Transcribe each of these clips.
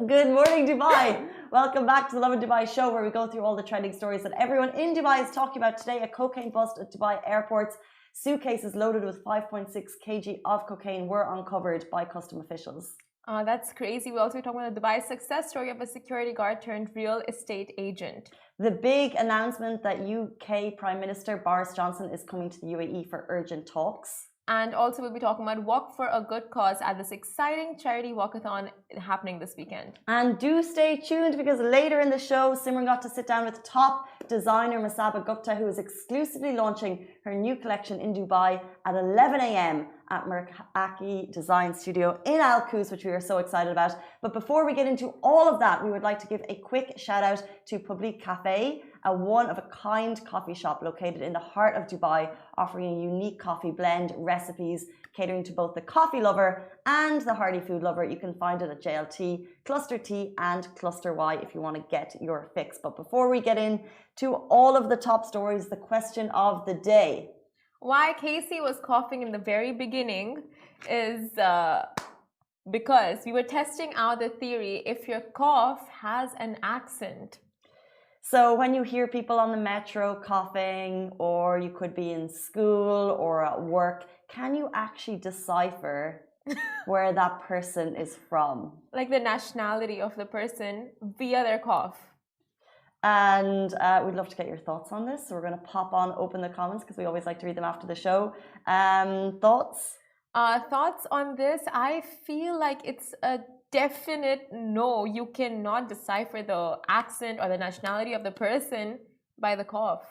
Good morning, Dubai. Welcome back to the Love in Dubai show, where we go through all the trending stories that everyone in Dubai is talking about today. A cocaine bust at Dubai airports. Suitcases loaded with 5.6 kg of cocaine were uncovered by custom officials. That's crazy. We also talking about the Dubai success story of a security guard turned real estate agent. The big announcement that UK Prime Minister Boris Johnson is coming to the UAE for urgent talks. And also we'll be talking about Walk for a Good Cause at this exciting charity walkathon happening this weekend. And do stay tuned, because later in the show, Simran got to sit down with top designer Masaba Gupta, who is exclusively launching her new collection in Dubai at 11 a.m. at Meraki Design Studio in Al Quoz, which we are so excited about. But before we get into all of that, we would like to give a quick shout out to Public Cafe, a one-of-a-kind coffee shop located in the heart of Dubai, offering a unique coffee blend, recipes, catering to both the coffee lover and the hearty food lover. You can find it at JLT, Cluster T and Cluster Y if you want to get your fix. But before we get into all of the top stories, the question of the day. Why Casey was coughing in the very beginning is because we were testing out the theory if your cough has an accent. So when you hear people on the metro coughing, or you could be in school or at work, can you actually decipher where that person is from? Like the nationality of the person via their cough. And we'd love to get your thoughts on this. So we're going to pop on open the comments, because we always like to read them after the show. Thoughts? Thoughts on this? I feel like it's a definite no. You cannot decipher the accent or the nationality of the person by the cough.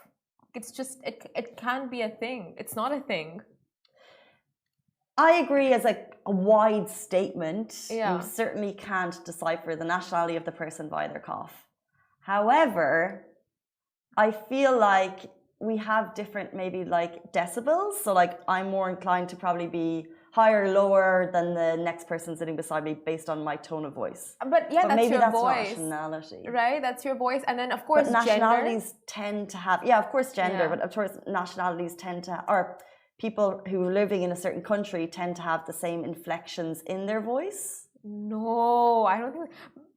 It's just, it can't be a thing. It's not a thing. I agree as a wide statement. Yeah. You certainly can't decipher the nationality of the person by their cough. However, I feel like we have different maybe like decibels. So like I'm more inclined to probably be higher or lower than the next person sitting beside me based on my tone of voice. But yeah, that's maybe your that's voice. Nationality. Right? That's your voice. And then of course but nationalities gender. tend to have, yeah, of course gender, Yeah. but of course nationalities tend to, or people who are living in a certain country tend to have the same inflections in their voice. No, I don't think.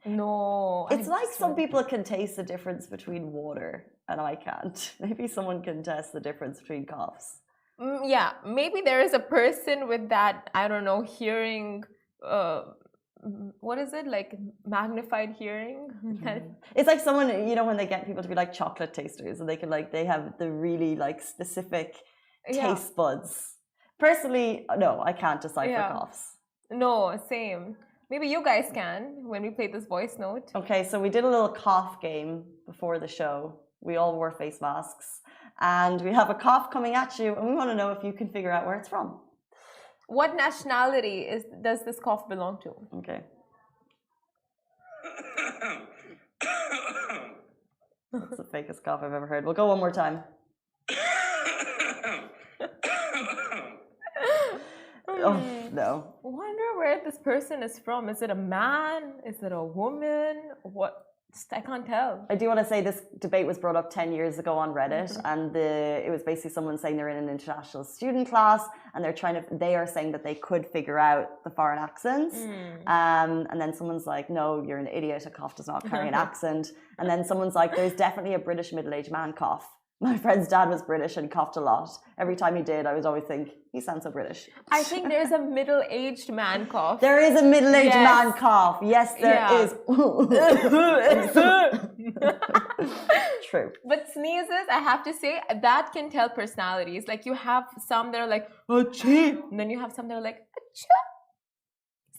No. It's like some people can taste the difference between water and I can't. Maybe someone can test the difference between coughs. Yeah, maybe there is a person with that, I don't know, hearing, what is it, like magnified hearing? It's like someone, you know, when they get people to be like chocolate tasters, and they can like, they have the really like specific taste buds. Personally, no, I can't decipher coughs. No, same. Maybe you guys can when we play this voice note. Okay, so we did a little cough game before the show. We all wore face masks. And we have a cough coming at you, and we want to know if you can figure out where it's from. What nationality does this cough belong to? Okay. That's the fakest cough I've ever heard. We'll go one more time. Oh, no. I wonder where this person is from. Is it a man? Is it a woman? What? I can't tell. I do want to say this debate was brought up 10 years ago on Reddit, and it was basically someone saying they're in an international student class, and they are saying that they could figure out the foreign accents. And then someone's like, no, you're an idiot. A cough does not carry an accent. And then someone's like, there's definitely a British middle-aged man cough. My friend's dad was British and coughed a lot. Every time he did, I was always think, he sounds so British. I think there's a middle-aged man cough. There is a middle-aged man cough. Yes, there is. True. But sneezes, I have to say, that can tell personalities. Like you have some that are like, achoo, and then you have some that are like, achoo.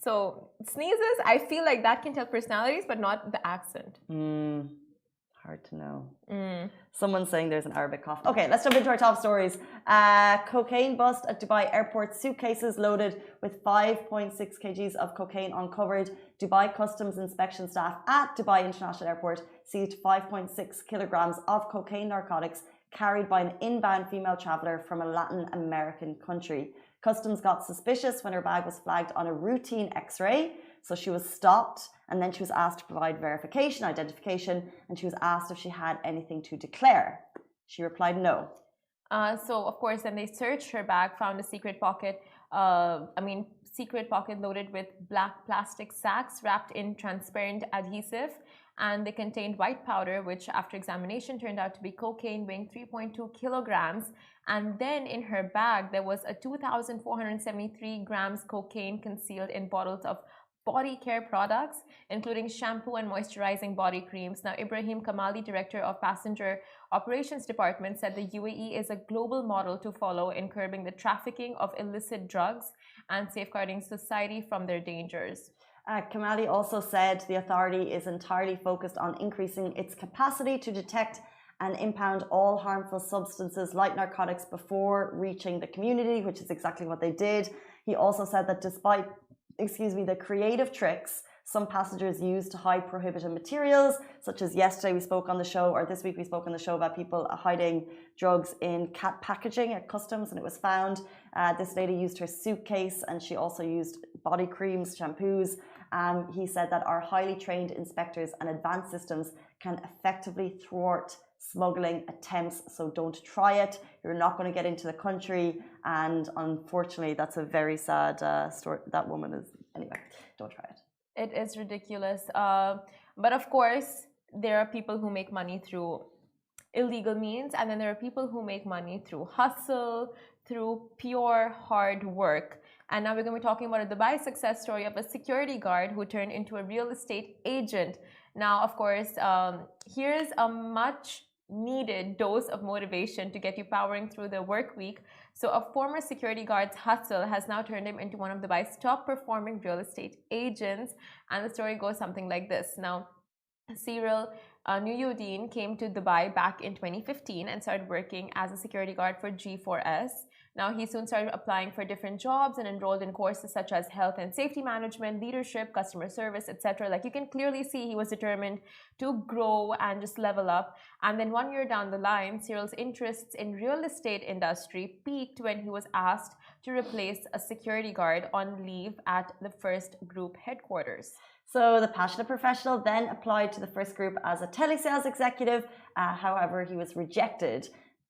So sneezes, I feel like that can tell personalities, but not the accent. Hard to know. Mm. Someone's saying there's an Arabic cough. Okay, let's jump into our top stories. Cocaine bust at Dubai airport. Suitcases loaded with 5.6 kgs of cocaine uncovered. Dubai customs inspection staff at Dubai International Airport seized 5.6 kilograms of cocaine narcotics carried by an inbound female traveller from a Latin American country. Customs got suspicious when her bag was flagged on a routine X-ray. So she was stopped and then she was asked to provide verification, identification, and she was asked if she had anything to declare. She replied no. So of course, then they searched her bag, found a secret pocket. Secret pocket loaded with black plastic sacks wrapped in transparent adhesive, and they contained white powder, which after examination turned out to be cocaine weighing 3.2 kilograms. And then in her bag, there was a 2,473 grams cocaine concealed in bottles of body care products, including shampoo and moisturizing body creams. Now, Ibrahim Kamali, director of Passenger Operations Department, said the UAE is a global model to follow in curbing the trafficking of illicit drugs and safeguarding society from their dangers. Kamali also said the authority is entirely focused on increasing its capacity to detect and impound all harmful substances like narcotics before reaching the community, which is exactly what they did. He also said that despite the creative tricks some passengers use to hide prohibited materials, such as yesterday we spoke on the show, or this week we spoke on the show about people hiding drugs in cat packaging at customs, and it was found. This lady used her suitcase, and she also used body creams, shampoos. He said that our highly trained inspectors and advanced systems can effectively thwart smuggling attempts, so don't try it. You're not going to get into the country, and unfortunately that's a very sad story. That woman is, anyway, don't try it. It is ridiculous, but of course there are people who make money through illegal means, and then there are people who make money through hustle, through pure hard work. And now we're going to be talking about a Dubai success story of a security guard who turned into a real estate agent. Now, of course, here's a much needed dose of motivation to get you powering through the work week. So a former security guard's hustle has now turned him into one of Dubai's top performing real estate agents. And the story goes something like this. Now, Cyril Nuyuddin came to Dubai back in 2015 and started working as a security guard for G4S. Now, he soon started applying for different jobs and enrolled in courses such as health and safety management, leadership, customer service, etc. Like, you can clearly see he was determined to grow and just level up. And then 1 year down the line, Cyril's interests in real estate industry peaked when he was asked to replace a security guard on leave at the First Group headquarters. So the passionate professional then applied to the First Group as a telesales executive. However, he was rejected.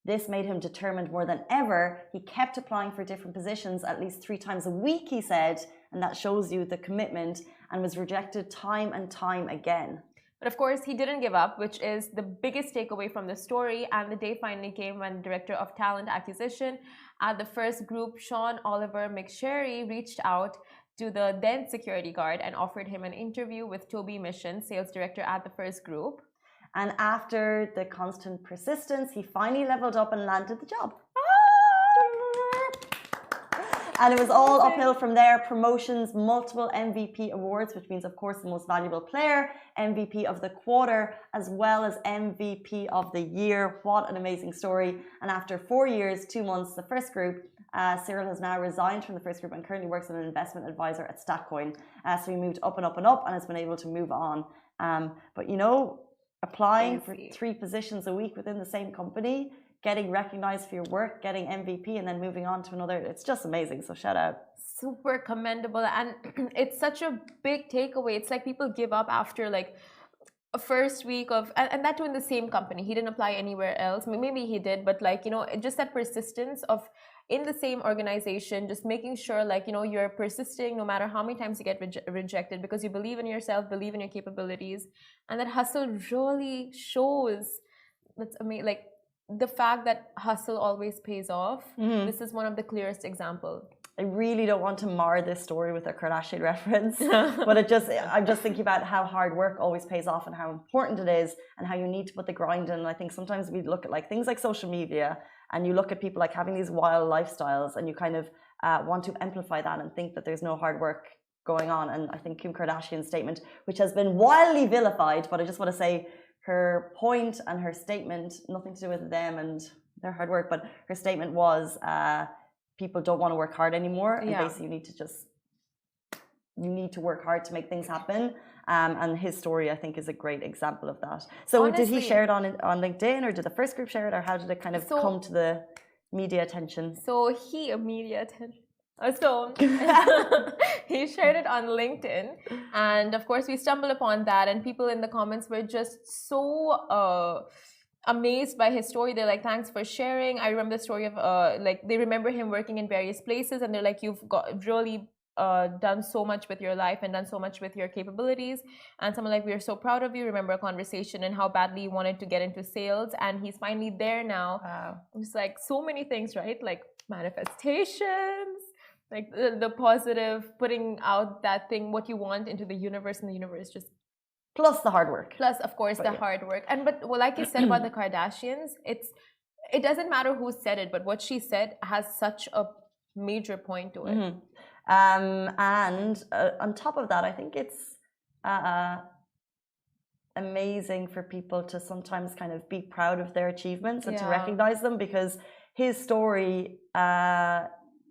This made him determined more than ever. He kept applying for different positions at least 3 times a week, he said, and that shows you the commitment, and was rejected time and time again. But of course, he didn't give up, which is the biggest takeaway from the story. And the day finally came when the director of talent acquisition at the First Group, Sean Oliver McSherry, reached out to the then security guard and offered him an interview with Toby Mission, sales director at the First Group. And after the constant persistence, he finally leveled up and landed the job. And it was all uphill from there. Promotions, multiple MVP awards, which means, of course, the most valuable player, MVP of the quarter, as well as MVP of the year. What an amazing story. And after 4 years, 2 months, the First Group, Cyril has now resigned from the First Group and currently works as an investment advisor at Stackcoin. So he moved up and up and up and has been able to move on. But, you know, applying for 3 positions a week within the same company, getting recognized for your work, getting MVP, and then moving on to another. It's just amazing. So shout out. Super commendable. And it's such a big takeaway. It's like people give up after like a first week of, and that too in the same company. He didn't apply anywhere else. Maybe he did, but like, you know, just that persistence of in the same organization, just making sure like, you know, you're persisting no matter how many times you get rejected, because you believe in yourself, believe in your capabilities. And that hustle really shows. That's amazing. Like, the fact that hustle always pays off, this is one of the clearest examples. I really don't want to mar this story with a Kardashian reference, but I'm just thinking about how hard work always pays off and how important it is and how you need to put the grind in. And I think sometimes we look at like things like social media and you look at people like having these wild lifestyles and you kind of want to amplify that and think that there's no hard work going on. And I think Kim Kardashian's statement, which has been wildly vilified, but I just want to say her point and her statement, nothing to do with them and their hard work, but her statement was people don't want to work hard anymore, and basically you need to work hard to make things happen. And his story, I think, is a great example of that. So honestly, did he share it on LinkedIn, or did the first group share it, or how did it kind of come to the media attention? Media attention. So he shared it on LinkedIn, and of course we stumbled upon that, and people in the comments were just so amazed by his story. They're like, thanks for sharing. I remember the story of like, they remember him working in various places, and they're like, you've got really done so much with your life and done so much with your capabilities. And someone like, we're so proud of you. Remember a conversation and how badly you wanted to get into sales, and he's finally there now. Wow. It's like so many things, right? Like manifestations, like the positive, putting out that thing, what you want into the universe, and the universe just plus the hard work, plus of course the hard work. And but well, like you said about the Kardashians, it doesn't matter who said it, but what she said has such a major point to it. And on top of that, I think it's amazing for people to sometimes kind of be proud of their achievements and to recognize them, because his story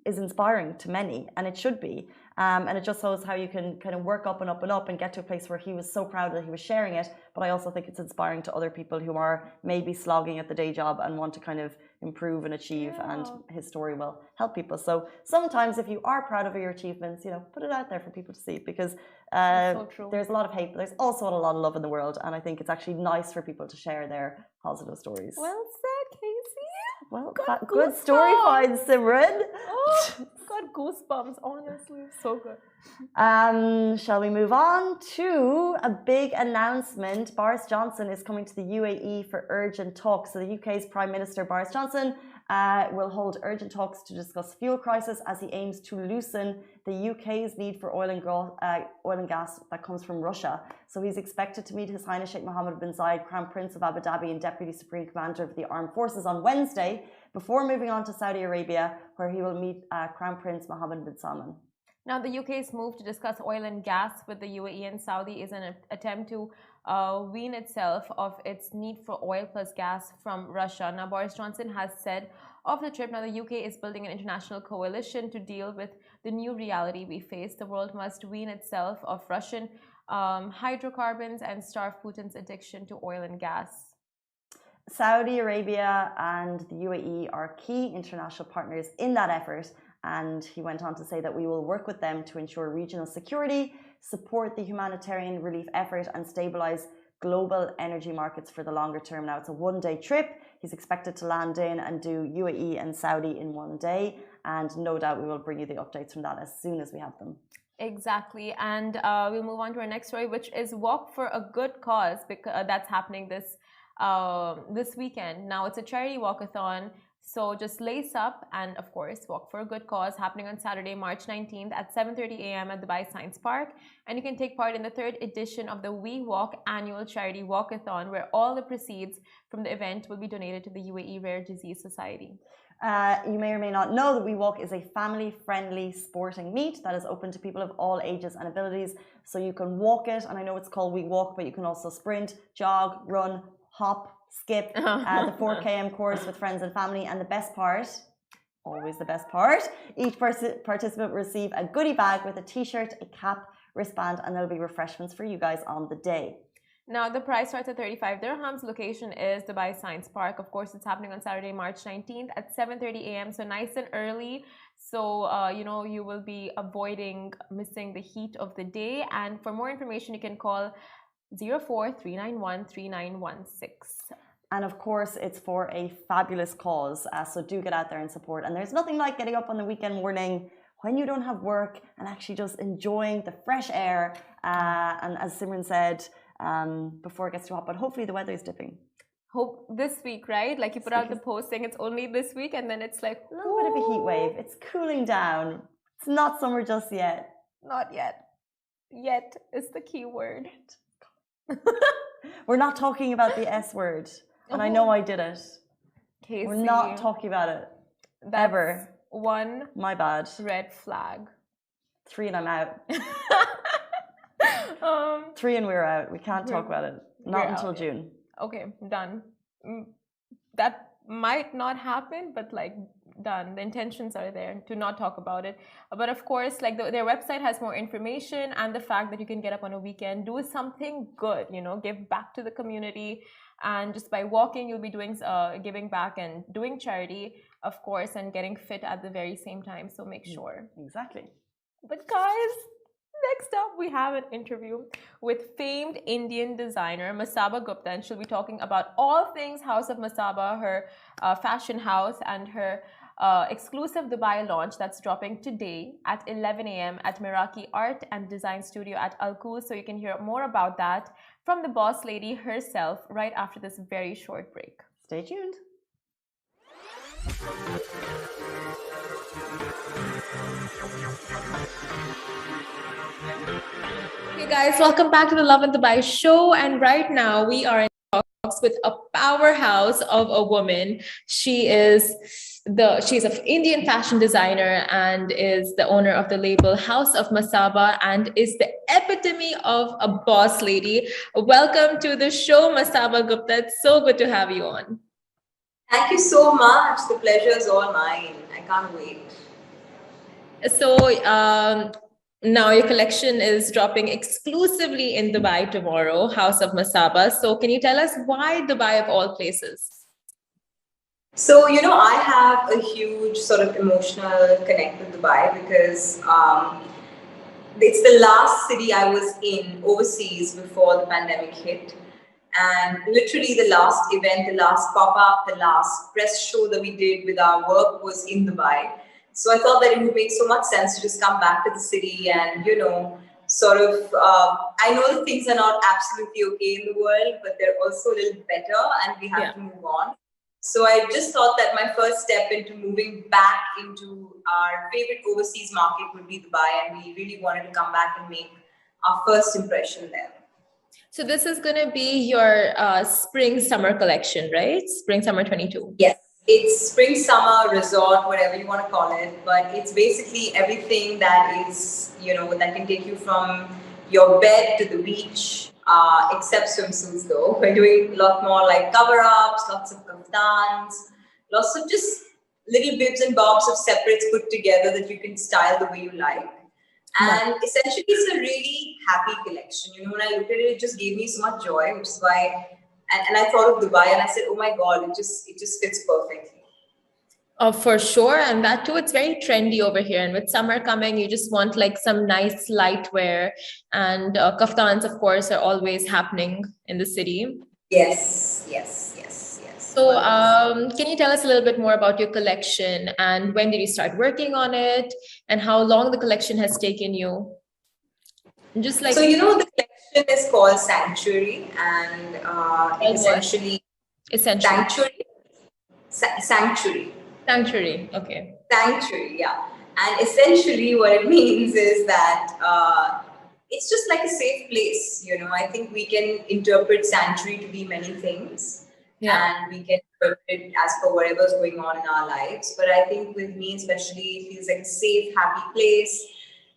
is inspiring to many, and it should be. And it just shows how you can kind of work up and up and up and get to a place where he was so proud that he was sharing it. But I also think it's inspiring to other people who are maybe slogging at the day job and want to kind of improve and achieve, and his story will help people. So sometimes if you are proud of your achievements, you know, put it out there for people to see, because there's a lot of hate, but there's also a lot of love in the world, and I think it's actually nice for people to share their positive stories. Well said, Casey. Well, good story finds, Simran. Oh, got goosebumps, honestly. So good. Shall we move on to a big announcement? Boris Johnson is coming to the UAE for urgent talks. So the UK's Prime Minister Boris Johnson will hold urgent talks to discuss fuel crisis, as he aims to loosen the UK's need for oil and gas that comes from Russia. So he's expected to meet His Highness Sheikh Mohammed bin Zayed, Crown Prince of Abu Dhabi and Deputy Supreme Commander of the Armed Forces, on Wednesday, before moving on to Saudi Arabia, where he will meet Crown Prince Mohammed bin Salman. Now, the UK's move to discuss oil and gas with the UAE and Saudi is an attempt to wean itself of its need for oil plus gas from Russia. Now, Boris Johnson has said of the trip, now the UK is building an international coalition to deal with the new reality we face. The world must wean itself of Russian hydrocarbons and starve Putin's addiction to oil and gas. Saudi Arabia and the UAE are key international partners in that effort, and he went on to say that we will work with them to ensure regional security, support the humanitarian relief effort, and stabilize global energy markets for the longer term. Now, it's a one-day trip. He's expected to land in and do UAE and Saudi in one day, and no doubt we will bring you the updates from that as soon as we have them. Exactly, and we'll move on to our next story, which is Walk for a Good Cause, because that's happening this weekend. Now, it's a charity walkathon, so just lace up and, of course, walk for a good cause, happening on Saturday, March 19th at 7:30 a.m. at Dubai Science Park. And you can take part in the third edition of the We Walk annual charity walkathon, where all the proceeds from the event will be donated to the UAE Rare Disease Society. You may or may not know that We Walk is a family-friendly sporting meet that is open to people of all ages and abilities. So you can walk it, and I know it's called We Walk, but you can also sprint, jog, run, hop, skip the 4km course with friends and family. And the best part, always the best part, each participant will receive a goodie bag with a t-shirt, a cap, wristband, and there'll be refreshments for you guys on the day. Now, the price starts at 35 dirhams. Location is Dubai Science Park. Of course, it's happening on Saturday, March 19th at 7:30 a.m. So nice and early. So, you know, you will be avoiding missing the heat of the day. And for more information, you can call 04-391-3916. And of course, it's for a fabulous cause. So do get out there and support. And there's nothing like getting up on the weekend morning when you don't have work and actually just enjoying the fresh air. And as Simran said, before it gets too hot, but hopefully the weather is dipping. Hope this week, right? Like you put out the post saying it's only this week, and then it's like a little bit of a heat wave. It's cooling down. It's not summer just yet. Not yet. Yet is the key word. We're not talking about the S word. And I know I did it. Casey, we're not talking about it. That's ever. One. My bad. Red flag. 3 and I'm out. 3 and we're out. We can't talk about it. Not until June. Okay, done. Mm, That might not happen, but like done. The intentions are there to not talk about it. But of course, like their website has more information, and the fact that you can get up on a weekend, do something good, give back to the community. And just by walking, you'll be doing giving back and doing charity, of course, and getting fit at the very same time. So make sure. Exactly. But guys, next up we have an interview with famed Indian designer Masaba Gupta, and she'll be talking about all things House of Masaba, her fashion house, and her exclusive Dubai launch that's dropping today at 11 a.m. at Meraki Art and Design Studio at Al Quoz. So you can hear more about that from the boss lady herself right after this very short break. Stay tuned. Hey guys, welcome back to the Love and Dubai show. And right now we are in talks with a powerhouse of a woman. She's an Indian fashion designer and is the owner of the label House of Masaba and is the epitome of a boss lady. Welcome to the show, Masaba Gupta. It's so good to have you on. Thank you so much. The pleasure is all mine. I can't wait. So, now your collection is dropping exclusively in Dubai tomorrow, House of Masaba. So can you tell us why Dubai of all places? So, I have a huge sort of emotional connect with Dubai because it's the last city I was in overseas before the pandemic hit. And literally the last event, the last pop-up, the last press show that we did with our work was in Dubai. So I thought that it would make so much sense to just come back to the city and, sort of, I know that things are not absolutely okay in the world, but they're also a little better and we have to move on. So I just thought that my first step into moving back into our favorite overseas market would be Dubai, and we really wanted to come back and make our first impression there. So this is going to be your spring-summer collection, right? Spring-summer 22. Yes. It's spring, summer, resort, whatever you want to call it. But it's basically everything that is, that can take you from your bed to the beach, except swimsuits though. We're doing a lot more like cover-ups, lots of kaftans, lots of just little bibs and bobs of separates put together that you can style the way you like. And essentially it's a really happy collection. When I looked at it, it just gave me so much joy, which is why and I thought of Dubai and I said, oh my God, it just fits perfectly. Oh, for sure. And that too, it's very trendy over here. And with summer coming, you just want like some nice light wear. And kaftans, of course, are always happening in the city. Yes. So can you tell us a little bit more about your collection and when did you start working on it and how long the collection has taken you? Just like, so, the collection is called Sanctuary, and essentially Sanctuary. Okay. Sanctuary, yeah. And essentially what it means is that it's just like a safe place. I think we can interpret sanctuary to be many things, and we can interpret it as per whatever's going on in our lives. But I think with me especially, it feels like a safe, happy place.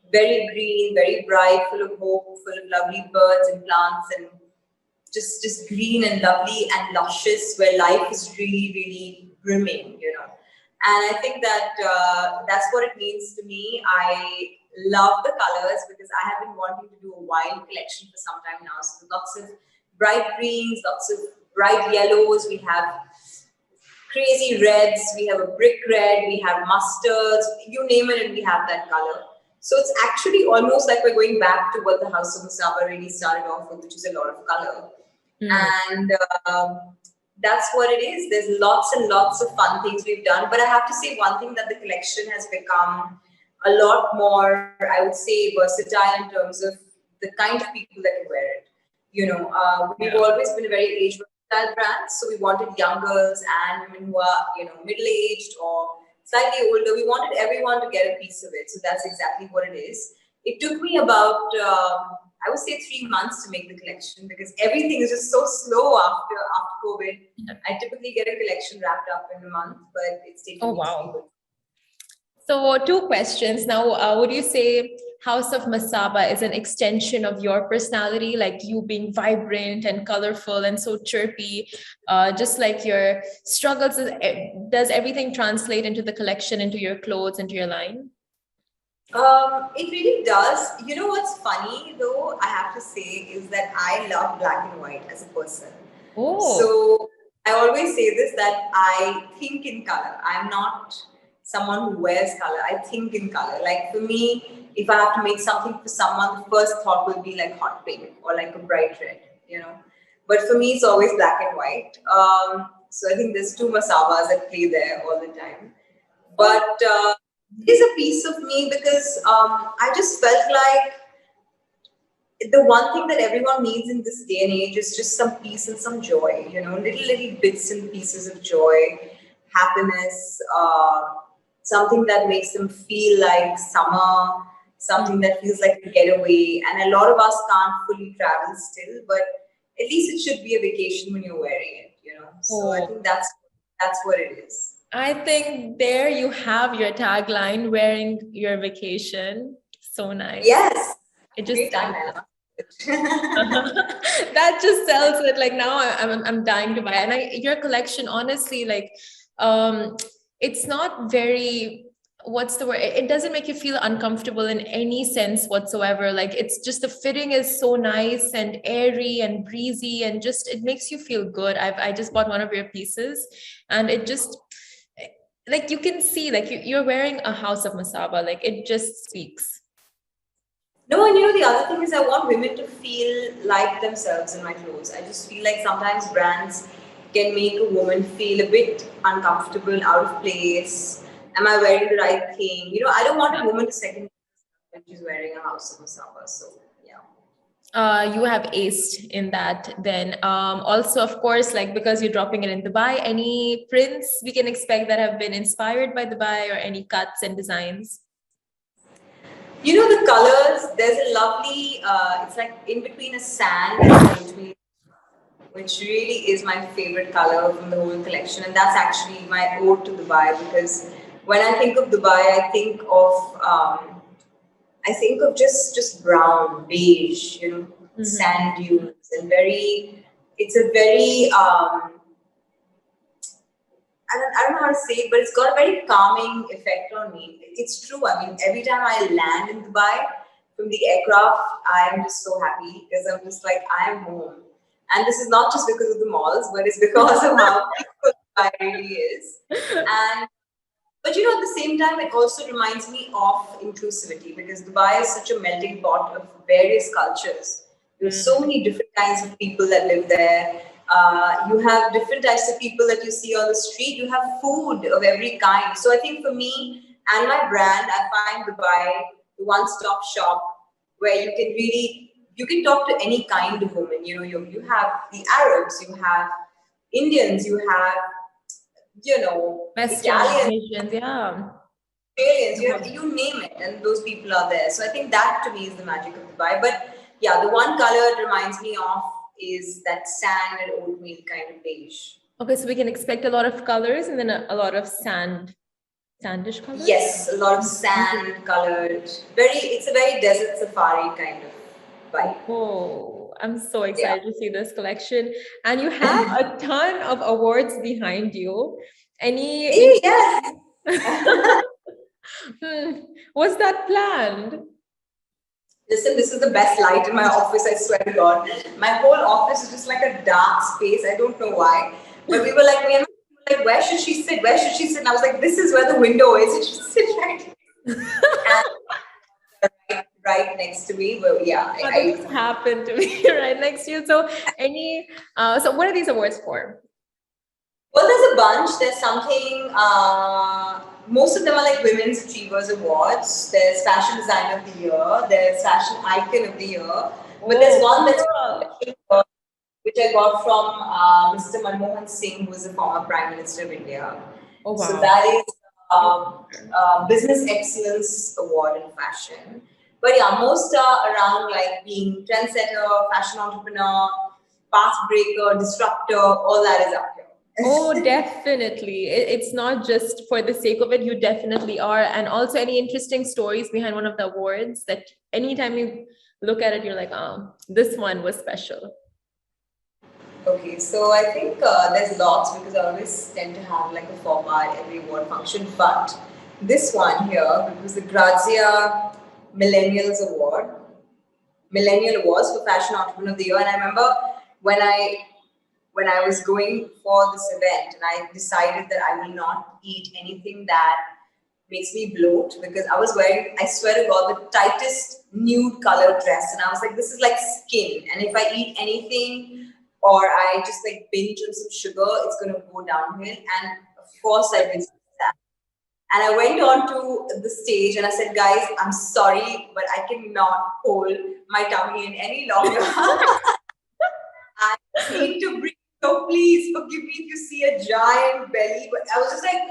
Very green, very bright, full of hope, full of lovely birds and plants, and just green and lovely and luscious, where life is really, really brimming, And I think that that's what it means to me. I love the colors because I have been wanting to do a wild collection for some time now. So lots of bright greens, lots of bright yellows. We have crazy reds. We have a brick red. We have mustards. You name it, and we have that color. So it's actually almost like we're going back to what the House of Masaba really started off with, which is a lot of color. And that's what it is. There's lots and lots of fun things we've done. But I have to say one thing, that the collection has become a lot more, I would say, versatile in terms of the kind of people that can wear it. We've always been a very age-versatile brand. So we wanted young girls and women who are, middle-aged or slightly older. We wanted everyone to get a piece of it. So that's exactly what it is. It took me about, I would say 3 months to make the collection because everything is just so slow after COVID. I typically get a collection wrapped up in a month, but it's taking me 3 months. So 2 questions. Now, would you say House of Masaba is an extension of your personality, like you being vibrant and colorful and so chirpy, just like your struggles. Does everything translate into the collection, into your clothes, into your line? It really does. You know what's funny though, I have to say, is that I love black and white as a person. Oh. So I always say this, that I think in color. I'm not someone who wears color. I think in color. Like for me, if I have to make something for someone, the first thought will be like hot pink or like a bright red, you know. But for me, it's always black and white. So I think there's two masabas that play there all the time. But it is a piece of me because I just felt like the one thing that everyone needs in this day and age is just some peace and some joy, you know, little bits and pieces of joy, happiness, something that makes them feel like summer, something that feels like a getaway. And a lot of us can't fully travel still, but at least it should be a vacation when you're wearing it, you know. So I think that's what it is. I think there you have your tagline, wearing your vacation. So nice. Yes. It just that just sells it. Like now I'm dying to buy it. And your collection, honestly, like it's not very, what's the word? It doesn't make you feel uncomfortable in any sense whatsoever. Like it's just, the fitting is so nice and airy and breezy, and just it makes you feel good. I just bought one of your pieces, and it just, like you can see, like you're wearing a House of Masaba. Like it just speaks. No, and you know, the other thing is I want women to feel like themselves in my clothes. I just feel like sometimes brands can make a woman feel a bit uncomfortable, out of place. Am I wearing the right thing? You know, I don't want a woman to second when she's wearing a House of Masaba. So, yeah. You have aced in that then. Also, of course, like because you're dropping it in Dubai, any prints we can expect that have been inspired by Dubai, or any cuts and designs? You know, the colors, there's a lovely, it's like in between a sand and a oatmeal, which really is my favorite color from the whole collection. And that's actually my ode to Dubai, because when I think of Dubai, I think of just brown, beige, you know, sand dunes, and it's a very, I don't know how to say it, but it's got a very calming effect on me. It's true. I mean, every time I land in Dubai from the aircraft, I am just so happy, because I'm just like, I am home. And this is not just because of the malls, but it's because of how beautiful Dubai really is. But you know, at the same time, it also reminds me of inclusivity, because Dubai is such a melting pot of various cultures. There's so many different kinds of people that live there. You have different types of people that you see on the street. You have food of every kind. So I think for me and my brand, I find Dubai the one-stop shop where you can talk to any kind of woman. You know, you have the Arabs, you have Indians, you have, you know, Italians, Asians, yeah. Australians, you name it, and those people are there. So I think that to me is the magic of Dubai. But yeah, the one color it reminds me of is that sand and oatmeal kind of beige. Okay, so we can expect a lot of colors and then a lot of sandish colors? Yes, a lot of sand colored. It's a very desert safari kind of vibe. Oh, I'm so excited to see this collection. And you have a ton of awards behind you. Yes. Was that planned? Listen, this is the best light in my office, I swear to God. My whole office is just like a dark space. I don't know why. But we were like, where should she sit? Where should she sit? And I was like, this is where the window is. It should sit right here. Right next to me. But yeah. It just happened to be right next to you. So so what are these awards for? Well, there's a bunch. There's something, most of them are like Women's Achievers Awards. There's Fashion Designer of the Year. There's Fashion Icon of the Year. But there's one that's which I got from Mr. Manmohan Singh, who is the former Prime Minister of India. Oh, wow. So that is Business Excellence Award in fashion. But yeah, most are around like being trendsetter, fashion entrepreneur, path breaker, disruptor, all that is up here. Oh, definitely. It's not just for the sake of it. You definitely are. And also, any interesting stories behind one of the awards that anytime you look at it, you're like, oh, this one was special. Okay, so I think there's lots because I always tend to have like a format at every award function. But this one here, it was the Grazia Millennials Award, Millennial Awards for Fashion Entrepreneur of the Year. And I remember when I was going for this event, and I decided that I will not eat anything that makes me bloat because I was wearing, I swear to God, the tightest nude colored dress. And I was like, this is like skin. And if I eat anything or I just like binge on some sugar, it's going to go downhill. And of course, I did that. And I went on to the stage and I said, guys, I'm sorry, but I cannot hold my tummy in any longer. I need to breathe. So please forgive me if you see a giant belly. But I was just like,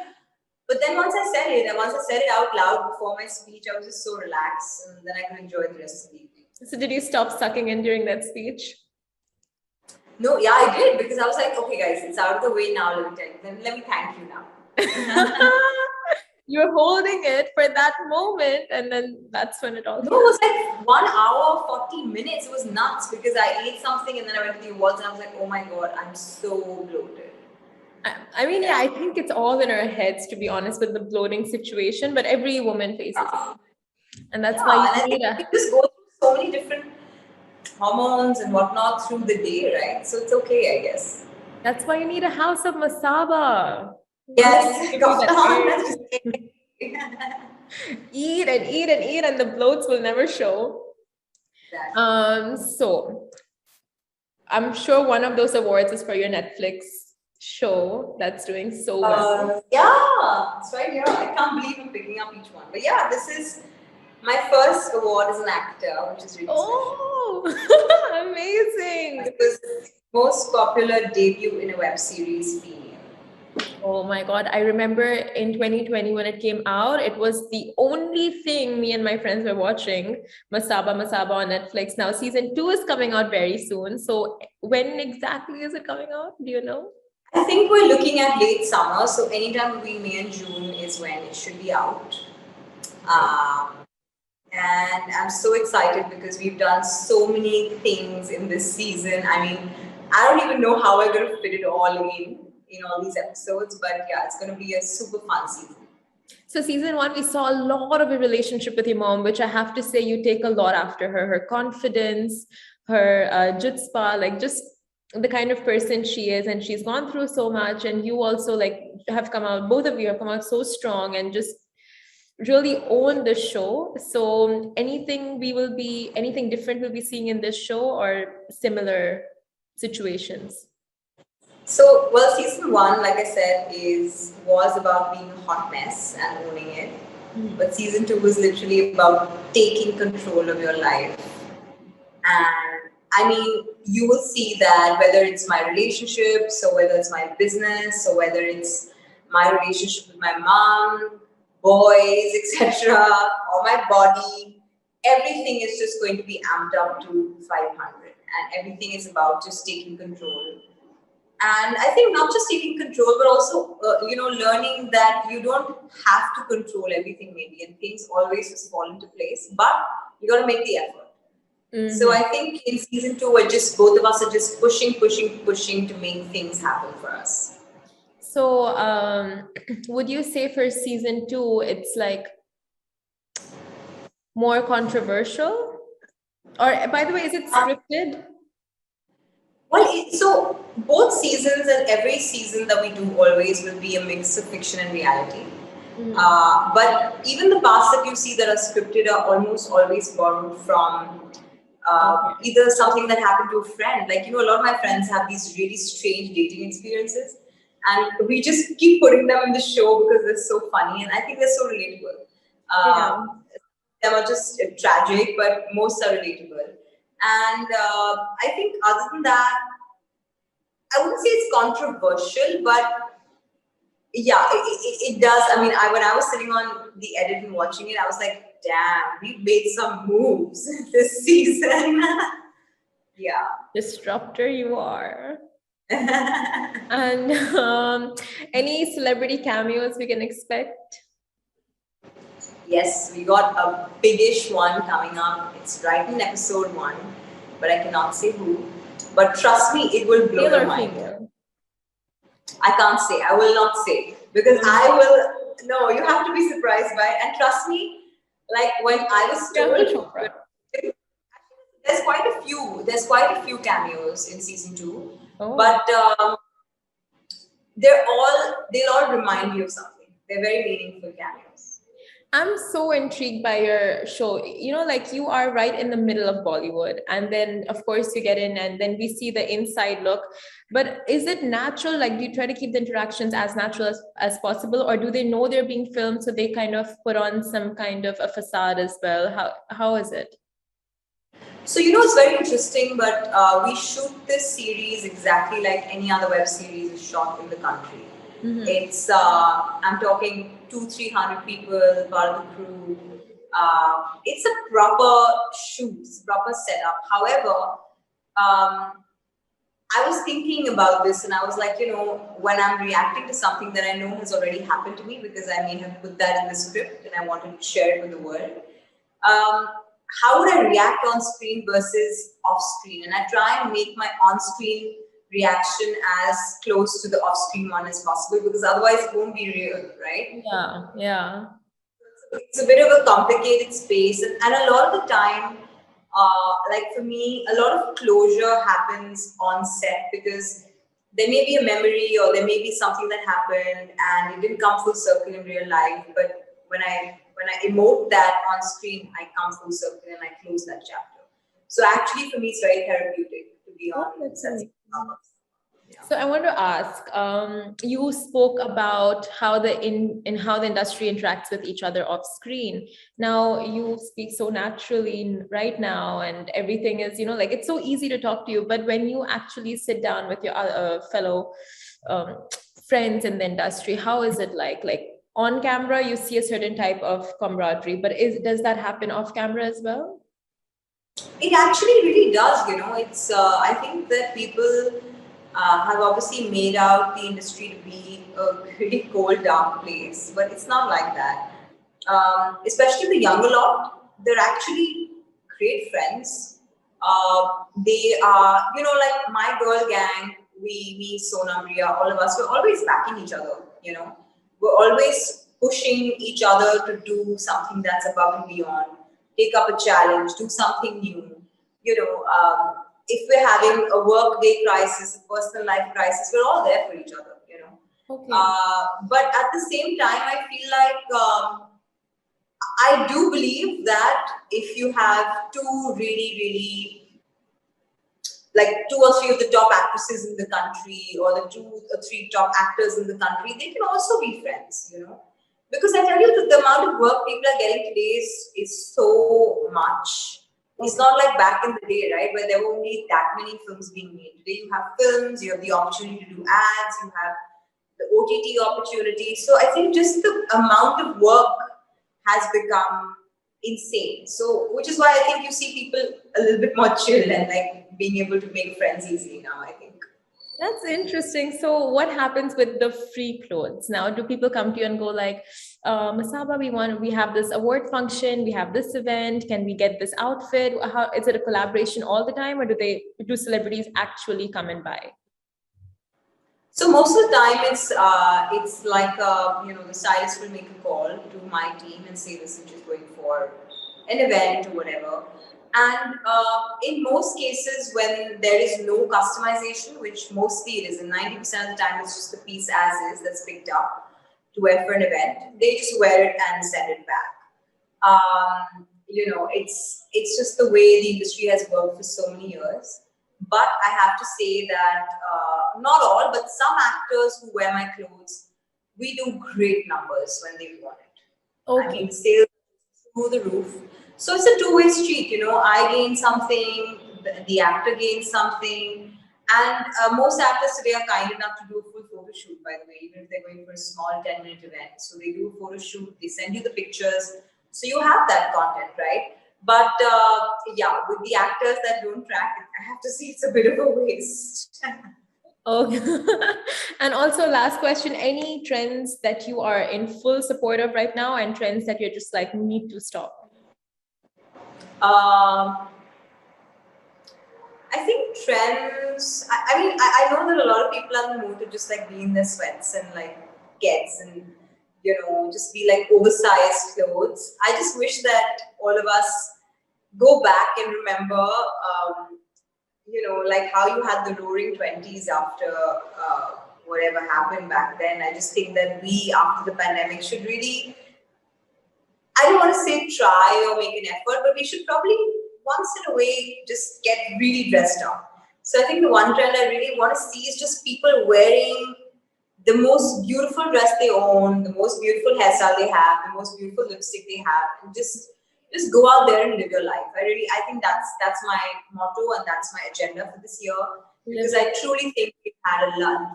but then once I said it, and once I said it out loud before my speech, I was just so relaxed, and then I could enjoy the rest of the evening. So, did you stop sucking in during that speech? No, yeah, I did because I was like, okay, guys, it's out of the way now. Let me tell you. Then let me thank you now. You're holding it for that moment, and then that's when it all. No, it was like 1 hour, 40 minutes. It was nuts because I ate something and then I went to the awards and I was like, oh my God, I'm so bloated. I mean, yeah, I think it's all in our heads, to be honest, with the bloating situation, but every woman faces it. And that's why you need you just go through so many different hormones and whatnot through the day, right? So it's okay, I guess. That's why you need a house of masaba. Yes, eat and eat and eat, and the bloats will never show. Exactly. So I'm sure one of those awards is for your Netflix show that's doing so well. Yeah, it's right here. I can't believe I'm picking up each one. But yeah, this is my first award as an actor, which is really special. Amazing. It was most popular debut in a web series, female. Oh my God. I remember in 2020 when it came out, it was the only thing me and my friends were watching, Masaba on Netflix. Now season 2 is coming out very soon. So when exactly is it coming out? Do you know? I think we're looking at late summer. So anytime between May and June is when it should be out. And I'm so excited because we've done so many things in this season. I mean, I don't even know how we're going to fit it all in all these episodes, but yeah, it's going to be a super fun season. So season 1, we saw a lot of a relationship with your mom, which I have to say you take a lot after her confidence, her jutzpah, like just the kind of person she is, and she's gone through so much, and you also like have come out, both of you have come out so strong and just really own the show. So anything different we'll be seeing in this show or similar situations? So, well, season 1, like I said, was about being a hot mess and owning it. Mm-hmm. But season 2 was literally about taking control of your life. And I mean, you will see that whether it's my relationships, or whether it's my business, or whether it's my relationship with my mom, boys, etc., or my body, everything is just going to be amped up to 500. And everything is about just taking control. And I think not just taking control, but also, learning that you don't have to control everything maybe, and things always just fall into place, but you got to make the effort. Mm-hmm. So I think in season 2, both of us are just pushing to make things happen for us. So would you say for season 2, it's like more controversial? Or by the way, is it scripted? Well, so both seasons and every season that we do always will be a mix of fiction and reality. Mm-hmm. But even the parts that you see that are scripted are almost always borrowed from either something that happened to a friend. Like, a lot of my friends have these really strange dating experiences, and we just keep putting them in the show because they're so funny, and I think they're so relatable. Some are just tragic, but most are relatable. And I think other than that, I wouldn't say it's controversial, but yeah, it does. I mean, when I was sitting on the edit and watching it, I was like, damn, we made some moves this season. Yeah. Disruptor you are. And any celebrity cameos we can expect? Yes, we got a biggish one coming up. It's right in episode 1, but I cannot say who. But trust me, it will blow Male your or mind. female? I can't say. I will not say because I will. No, you have to be surprised by it. And trust me, like when I was Priyanka told, Chopra. there's quite a few. There's quite a few cameos in season 2, Oh. but they'll all remind you of something. They're very meaningful cameos. I'm so intrigued by your show. You know, like you are right in the middle of Bollywood, and then of course you get in, and then we see the inside look. But is it natural? Like, do you try to keep the interactions as natural as possible, or do they know they're being filmed, so they kind of put on some kind of a facade as well? How is it? So it's very interesting, but we shoot this series exactly like any other web series is shot in the country. Mm-hmm. It's I'm talking 200-300 people, part of the crew. It's a proper shoot, it's a proper setup. However, I was thinking about this and I was like, when I'm reacting to something that I know has already happened to me because I may have put that in the script and I wanted to share it with the world. How would I react on screen versus off screen? And I try and make my on screen reaction as close to the off screen one as possible because otherwise it won't be real, right? Yeah. It's a bit of a complicated space, and a lot of the time, like for me, a lot of closure happens on set because there may be a memory or there may be something that happened and it didn't come full circle in real life. But when I emote that on screen, I come full circle and I close that chapter. So actually, for me, it's very therapeutic to be on sets. So I want to ask, you spoke about how how the industry interacts with each other off screen. Now you speak so naturally right now, and everything is, like it's so easy to talk to you. But when you actually sit down with your fellow friends in the industry, how is it like? Like on camera, you see a certain type of camaraderie, but does that happen off camera as well? It actually really does. It's. I think that people have obviously made out the industry to be a really cold, dark place, but it's not like that. Especially the younger lot, they're actually great friends. They are, like my girl gang, me, Sonam, Ria, all of us, we're always backing each other, We're always pushing each other to do something that's above and beyond, take up a challenge, do something new. If we're having a work day crisis, a personal life crisis, we're all there for each other. Okay. But at the same time, I feel like I do believe that if you have two really, really, like 2 or 3 of the top actresses in the country or the 2 or 3 top actors in the country, they can also be friends, Because I tell you that the amount of work people are getting today is so much. It's not like back in the day, right, where there were only that many films being made. Today you have films, you have the opportunity to do ads, you have the OTT opportunity. So I think just the amount of work has become insane. So, which is why I think you see people a little bit more chill and like being able to make friends easily now, I think. That's interesting. So what happens with the free clothes now? Do people come to you and go like, Masaba, we have this award function, we have this event, can we get this outfit? How is it a collaboration all the time, or do celebrities actually come and buy? So most of the time it's like the stylist will make a call to my team and say, listen, just going for an event or whatever. And in most cases, when there is no customization, which mostly it is, and 90% of the time it's just the piece as is that's picked up to wear for an event, they just wear it and send it back. It's just the way the industry has worked for so many years. But I have to say that not all, but some actors who wear my clothes, we do great numbers when they want it. Okay. I mean, sales through the roof. So it's a two-way street. I gain something, the actor gains something, and most actors today are kind enough to do a full photo shoot. By the way, even if they're going for a small 10-minute event, so they do a photo shoot. They send you the pictures, so you have that content, right? But yeah, with the actors that don't track it, I have to say it's a bit of a waste. Oh, and also last question, any trends that you are in full support of right now and trends that you're just like need to stop? Um, I think trends. I mean, I know that a lot of people are in the mood to just like be in their sweats and like gets and just be like oversized clothes. I just wish that all of us go back and remember, like how you had the roaring 20s after whatever happened back then. I just think that we, after the pandemic, should really, I don't want to say try or make an effort, but we should probably once in a way just get really dressed up. So I think the one trend I really want to see is just people wearing the most beautiful dress they own, the most beautiful hairstyle they have, the most beautiful lipstick they have, and just go out there and live your life. I think that's my motto and that's my agenda for this year, because I truly think we've had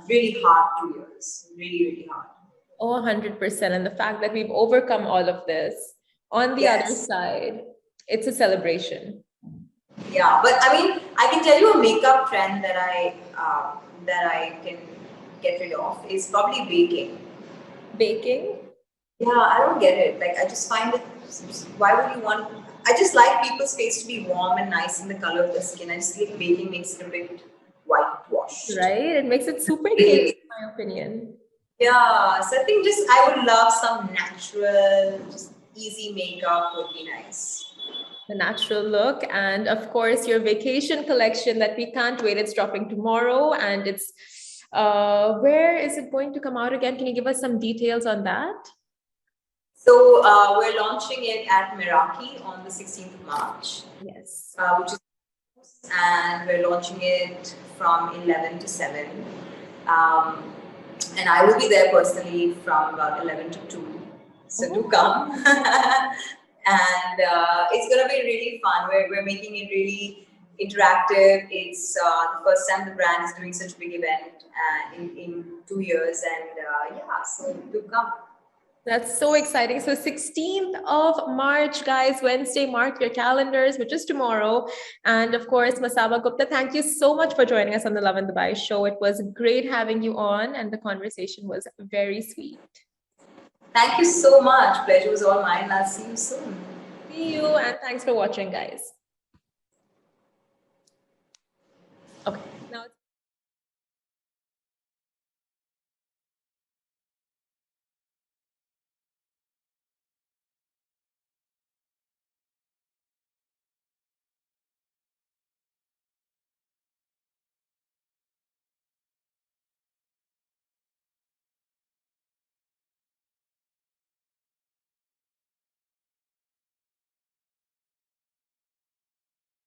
really hard 2 years, really really hard. Oh, 100%. And the fact that we've overcome all of this on the other side, it's a celebration. Yeah, but I mean, I can tell you a makeup trend that I can get rid of is probably baking. Baking? Yeah, I don't get it. Like, I just find it. Why would you want? I just like people's face to be warm and nice in the color of the skin. I just think baking makes it a bit whitewashed. Right? It makes it super cake, in my opinion. Yeah, so I think I would love some natural, just easy makeup would be nice. The natural look, and of course your vacation collection that we can't wait. It's dropping tomorrow, and it's where is it going to come out again? Can you give us some details on that? So we're launching it at Meraki on the 16th of March. Yes. Which is, and we're launching it from 11 to 7. And I will be there personally from about 11 to 2. So do come. And it's going to be really fun. We're making it really interactive. It's the first time the brand is doing such a big event in 2 years. And so do come. That's so exciting. So 16th of March, guys, Wednesday, mark your calendars, which is tomorrow. And of course, Masaba Gupta, thank you so much for joining us on the Love and Dubai show. It was great having you on, and the conversation was very sweet. Thank you so much. Pleasure was all mine. I'll see you soon. See you, and thanks for watching, guys. Okay.